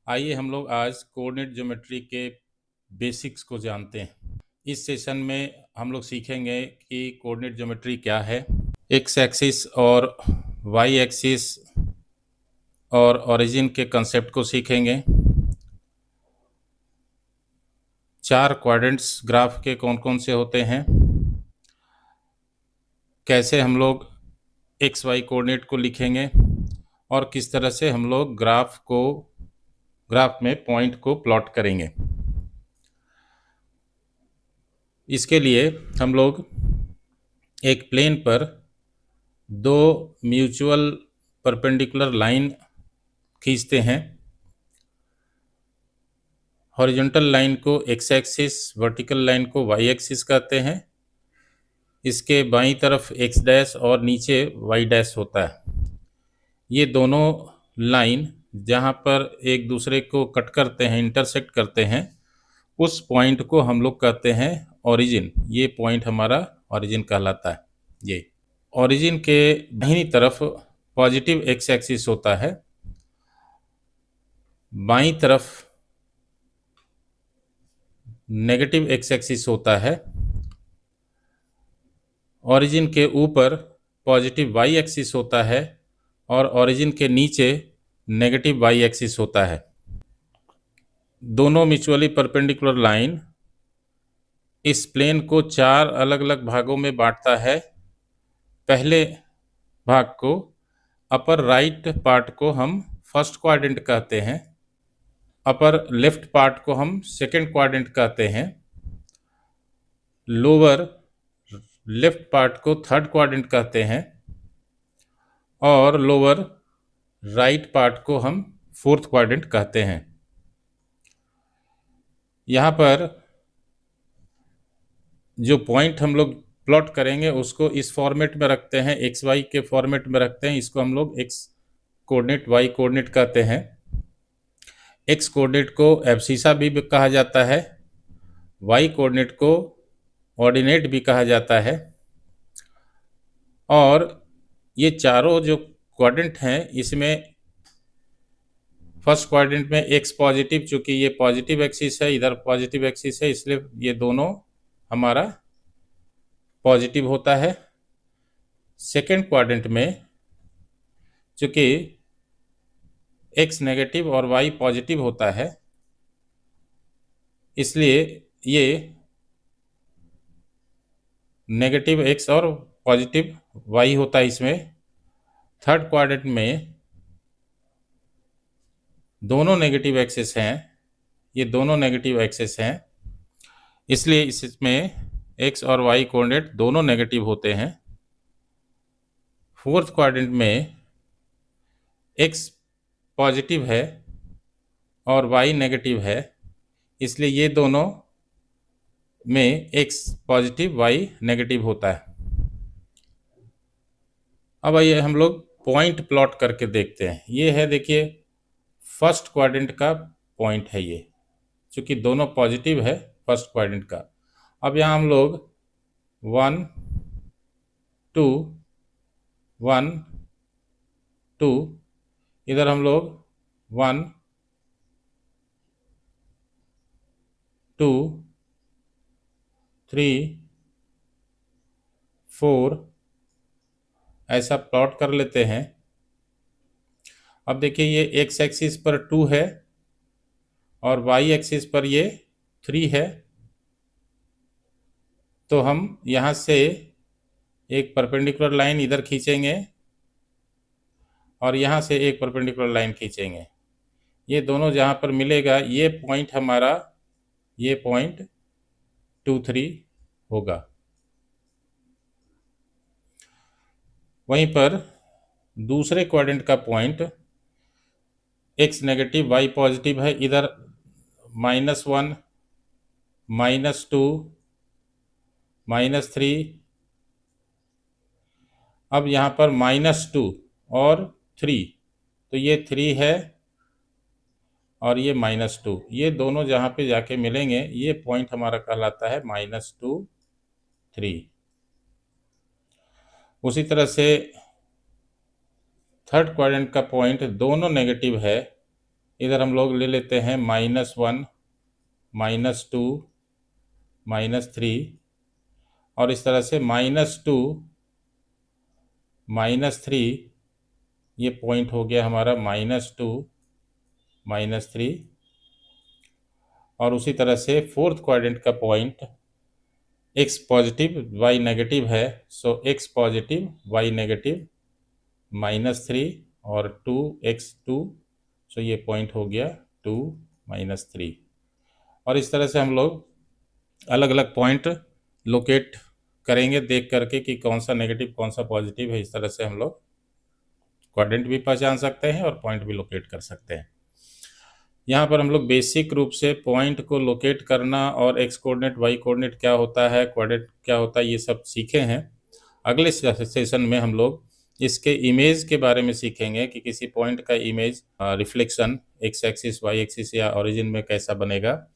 आइए हम लोग आज कोऑर्डिनेट ज्योमेट्री के बेसिक्स को जानते हैं। इस सेशन में हम लोग सीखेंगे कि कोऑर्डिनेट ज्योमेट्री क्या है, एक्स एक्सिस और वाई एक्सिस और ओरिजिन के कंसेप्ट को सीखेंगे। चार क्वाड्रेंट्स ग्राफ के कौन कौन से होते हैं, कैसे हम लोग एक्स वाई कोऑर्डिनेट को लिखेंगे और किस तरह से हम लोग ग्राफ में पॉइंट को प्लॉट करेंगे। इसके लिए हम लोग एक प्लेन पर दो म्यूचुअल परपेंडिकुलर लाइन खींचते हैं। हॉरिजॉन्टल लाइन को एक्स एक्सिस, वर्टिकल लाइन को वाई एक्सिस कहते हैं। इसके बाईं तरफ एक्स डैश और नीचे वाई डैश होता है। ये दोनों लाइन जहाँ पर एक दूसरे को कट करते हैं, इंटरसेक्ट करते हैं, उस पॉइंट को हम लोग कहते हैं ओरिजिन। ये पॉइंट हमारा ओरिजिन कहलाता है। ये ओरिजिन के दाहिनी तरफ पॉजिटिव एक्स एक्सिस होता है, बाईं तरफ नेगेटिव एक्स एक्सिस होता है। ओरिजिन के ऊपर पॉजिटिव वाई एक्सिस होता है और ओरिजिन के नीचे नेगेटिव वाई एक्सिस होता है। दोनों म्यूचुअली परपेंडिकुलर लाइन इस प्लेन को चार अलग अलग भागों में बांटता है। पहले भाग को, अपर राइट पार्ट को हम फर्स्ट क्वाड्रेंट कहते हैं, अपर लेफ्ट पार्ट को हम सेकंड क्वाड्रेंट कहते हैं, लोअर लेफ्ट पार्ट को थर्ड क्वाड्रेंट कहते हैं और लोअर राइट पार्ट को हम फोर्थ क्वाड्रेंट कहते हैं। यहाँ पर जो पॉइंट हम लोग प्लॉट करेंगे उसको इस फॉर्मेट में रखते हैं, एक्स वाई के फॉर्मेट में रखते हैं। इसको हम लोग एक्स कोऑर्डिनेट, वाई कोऑर्डिनेट कहते हैं। एक्स कोऑर्डिनेट को एब्सिसा भी कहा जाता है, वाई कोऑर्डिनेट को ऑर्डिनेट भी कहा जाता है। और ये चारों जो क्वाड्रेंट हैं, इसमें फर्स्ट क्वाड्रेंट में एक्स पॉजिटिव, चूंकि ये पॉजिटिव एक्सिस है, इधर पॉजिटिव एक्सिस है, इसलिए ये दोनों हमारा पॉजिटिव होता है। सेकेंड क्वाड्रेंट में चूंकि एक्स नेगेटिव और वाई पॉजिटिव होता है, इसलिए ये नेगेटिव एक्स और पॉजिटिव वाई होता है इसमें। थर्ड क्वाड्रेंट में दोनों नेगेटिव एक्सिस हैं, ये दोनों नेगेटिव एक्सिस हैं, इसलिए इसमें एक्स और वाई कोऑर्डिनेट दोनों नेगेटिव होते हैं। फोर्थ क्वाड्रेंट में एक्स पॉजिटिव है और वाई नेगेटिव है, इसलिए ये दोनों में एक्स पॉजिटिव वाई नेगेटिव होता है। अब आइए हम लोग पॉइंट प्लॉट करके देखते हैं। ये है, देखिए, फर्स्ट क्वाड्रेंट का पॉइंट है ये, क्योंकि दोनों पॉजिटिव है फर्स्ट क्वाड्रेंट का। अब यहाँ हम लोग 1 2 1 2, इधर हम लोग 1 2 3 4 ऐसा प्लॉट कर लेते हैं। अब देखिए, ये एक्स एक्सिस पर 2 है और वाई एक्सिस पर ये 3 है, तो हम यहाँ से एक परपेंडिकुलर लाइन इधर खींचेंगे और यहाँ से एक परपेंडिकुलर लाइन खींचेंगे। ये दोनों जहाँ पर मिलेगा, ये पॉइंट हमारा, ये पॉइंट 2 3 होगा। वहीं पर दूसरे क्वाड्रेंट का point x negative y positive है, इधर -1 -2 -3, अब यहाँ पर -2 और 3, तो ये 3 है और ये -2, ये दोनों जहाँ पे जाके मिलेंगे, ये पॉइंट हमारा कहलाता है -2 3। उसी तरह से थर्ड क्वाड्रेंट का पॉइंट दोनों नेगेटिव है, इधर हम लोग ले लेते हैं -1, -2, -3 और इस तरह से -2, -3, ये पॉइंट हो गया हमारा -2, -3 और उसी तरह से फोर्थ क्वाड्रेंट का point x positive y negative है, सो x पॉजिटिव y नेगेटिव -3 और 2x2, सो ये पॉइंट हो गया 2 -3 और इस तरह से हम लोग अलग अलग पॉइंट लोकेट करेंगे देख करके कि कौन सा नेगेटिव कौन सा पॉजिटिव है। इस तरह से हम लोग क्वाड्रेंट भी पहचान सकते हैं और पॉइंट भी लोकेट कर सकते हैं। यहाँ पर हम लोग बेसिक रूप से पॉइंट को लोकेट करना और एक्स कोऑर्डिनेट वाई कोऑर्डिनेट क्या होता है, क्वाड्रेंट क्या होता है, ये सब सीखे हैं। अगले सेशन में हम लोग इसके इमेज के बारे में सीखेंगे कि किसी पॉइंट का image reflection x axis y axis या ओरिजिन में कैसा बनेगा,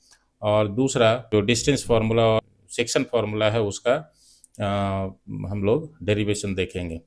और दूसरा जो डिस्टेंस फार्मूला और सेक्शन फार्मूला है उसका हम लोग डेरिवेशन देखेंगे।